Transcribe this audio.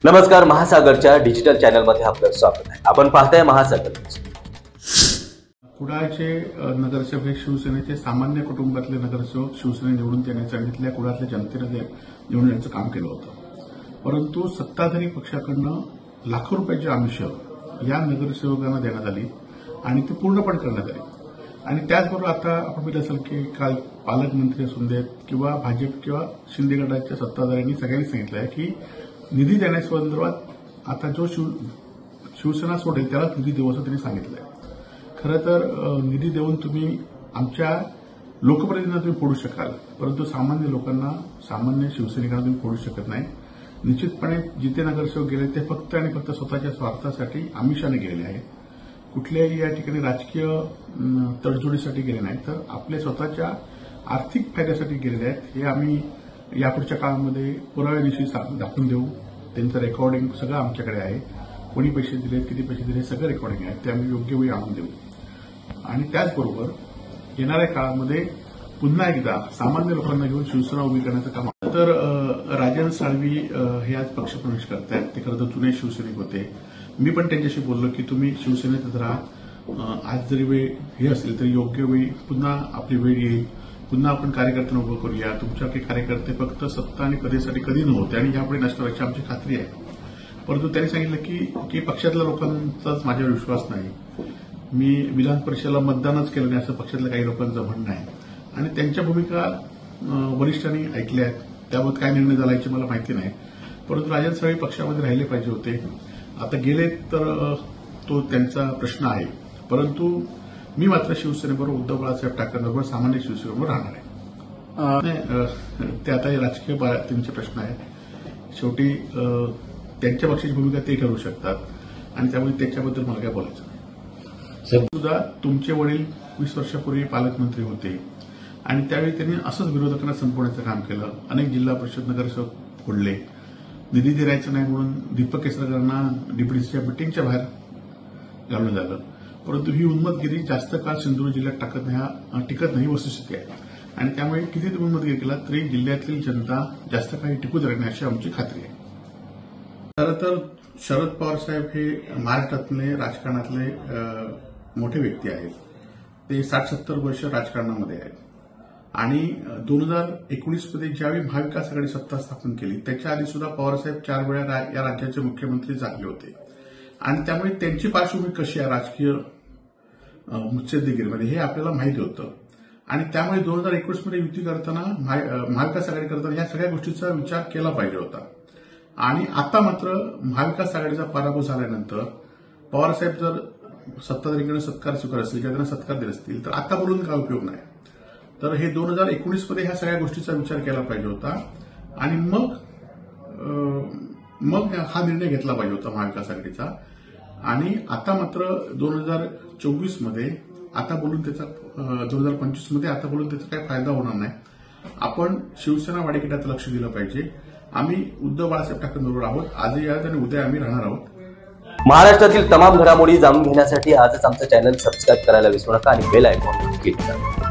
नमस्कार, महासागरच्या डिजिटल चॅनलमध्ये आपलं स्वागत आहे। आपण पाहताय महासागर न्यूज। कुडाळचे नगरसेवक हे शिवसेनेचे सामान्य कुटुंबातले नगरसेवक शिवसेने निवडून देण्याच्या आणि तिथल्या कुडाळतल्या जनतेने निवडून देण्याचं काम केलं होतं। परंतु सत्ताधारी पक्षाकडनं लाखो रुपयाची आमिष या नगरसेवकांना देण्यात आली आणि ती पूर्णपणे करण्यात आली। आणि त्याचबरोबर आता आपण पाहिलं असेल की काल पालकमंत्री असून देत किंवा भाजप किंवा शिंदे गटाच्या सत्ताधाऱ्यांनी सगळ्यांनी सांगितलं आहे की निधी देण्यासंदर्भात आता जो शिवसेना सोडेल त्याला निधी देऊ असं त्यांनी सांगितलं आहे। खरं तर निधी देऊन तुम्ही आमच्या लोकप्रतिनिधींना तुम्ही फोडू शकाल, परंतु सामान्य लोकांना, सामान्य शिवसैनिकांना तुम्ही फोडू शकत नाही। निश्चितपणे जिथे नगरसेवक गेले ते फक्त आणि फक्त स्वतःच्या स्वार्थासाठी आमिषाने गेलेले आहेत। कुठल्याही या ठिकाणी राजकीय तडजोडीसाठी गेले नाही, तर आपल्या स्वतःच्या आर्थिक फायद्यासाठी गेलेले आहेत। हे आम्ही यापुढच्या काळामध्ये पुराव्यानिशी दाखवून देऊ। त्यांचं रेकॉर्डिंग सगळं आमच्याकडे आहे। कोणी पैसे दिले, किती पैसे दिले, सगळं रेकॉर्डिंग आहे, ते आम्ही योग्य वेळी आणून देऊ। आणि त्याचबरोबर येणाऱ्या काळामध्ये पुन्हा एकदा सामान्य लोकांना घेऊन शिवसेना उभी करण्याचं काम आहे। तर राजन साळवी हे आज पक्षप्रवेश करतायत। ते खरं तर जुने शिवसैनिक होते। मी पण त्यांच्याशी बोललो की तुम्ही शिवसेनेतच राहा, आज जरी वेळ हे असेल तरी योग्य वेळी पुन्हा आपली वेळ येईल, पुन्हा आपण कार्यकर्त्यांना उभं करूया। तुमच्याकडे कार्यकर्ते फक्त सत्ता आणि पदेसाठी कधी नव्हते आणि यापुढे नसणार याची आमची खात्री आहे। परंतु त्यांनी सांगितलं की पक्षातल्या लोकांचाच माझ्यावर विश्वास नाही, मी विधान परिषदेला मतदानच केलं नाही असं पक्षातल्या काही लोकांचं म्हणणं आहे आणि त्यांच्या भूमिका वरिष्ठांनी ऐकल्या आहेत। त्याबाबत काय निर्णय झाला याची मला माहिती नाही, परंतु राजन साळवी पक्षामध्ये राहिले पाहिजे होते। आता गेले तर तो त्यांचा प्रश्न आहे, परंतु मी मात्र शिवसेनेबरोबर उद्धव बाळासाहेब ठाकरेंबरोबर सामान्य शिवसेनेबरोबर राहणार आहे। ते आता राजकीय त्यांचे प्रश्न आहेत। शेवटी त्यांच्या पक्षाची भूमिका ते ठरवू शकतात आणि त्यामुळे त्याच्याबद्दल मला काय बोलायचं नाही। सुद्धा तुमचे वडील 20 वर्षापूर्वी पालकमंत्री होते आणि त्यावेळी त्यांनी असंच विरोधकांना संपवण्याचं काम केलं। अनेक जिल्हा परिषद नगरसेवक फोडले, निधी द्यायचा नाही म्हणून दीपक केसरकरांना डीपीडीसीच्या मिटिंगच्या बाहेर घालून झालं। परंतु ही उन्मतगिरी जास्त काळ सिंधुदुर्ग जिल्ह्यात टिकत नाही, वस्तुस्थिती आहे। आणि त्यामुळे किती तुम्ही उन्मतगिरी केला तरी जिल्ह्यातील जनता जास्त काही टिकू देणार नाही अशी आमची खात्री आहे। खरं तर शरद पवार साहेब हे महाराष्ट्रातले राजकारणातले मोठे व्यक्ती आहेत। ते 60-70 वर्ष राजकारणामध्ये आहेत आणि 2019 मध्ये ज्यावेळी महाविकास आघाडी सत्ता स्थापन केली त्याच्या आधी सुद्धा पवारसाहेब 4 वेळा या राज्याचे मुख्यमंत्री झाले होते आणि त्यामुळे त्यांची पार्श्वभूमी कशी आहे राजकीय मुत्सद्देगिरीमध्ये हे आपल्याला माहिती होतं। आणि त्यामुळे 2019 मध्ये युती करताना, महाविकास आघाडी करताना या सगळ्या गोष्टीचा विचार केला पाहिजे होता। आणि आता मात्र महाविकास आघाडीचा पराभव झाल्यानंतर पवारसाहेब जर सत्ताधारीकडे सत्कार स्वीकारत असतील किंवा त्यांना सत्कार देत असतील तर आता बोलून काय उपयोग नाही। तर हे 2019 मध्ये ह्या सगळ्या गोष्टीचा विचार केला पाहिजे होता आणि मग हा निर्णय घेतला पाहिजे होता महाविकास आघाडीचा। आणि आता मात्र 2024 मध्ये आता बोलून त्याचा 2025 मध्ये आता बोलून त्याचा काही फायदा होणार नाही। आपण शिवसेना वाडीकड्यात लक्ष दिलं पाहिजे। आम्ही उद्धव बाळासाहेब ठाकरेंबरोबर आहोत, आजही आहोत आणि उद्या आम्ही राहणार आहोत। महाराष्ट्रातील तमाम घडामोडी जाणून घेण्यासाठी आजच आमचं चॅनल सबस्क्राईब करायला विसरू नका आणि बेल आयकॉन क्लिक करा।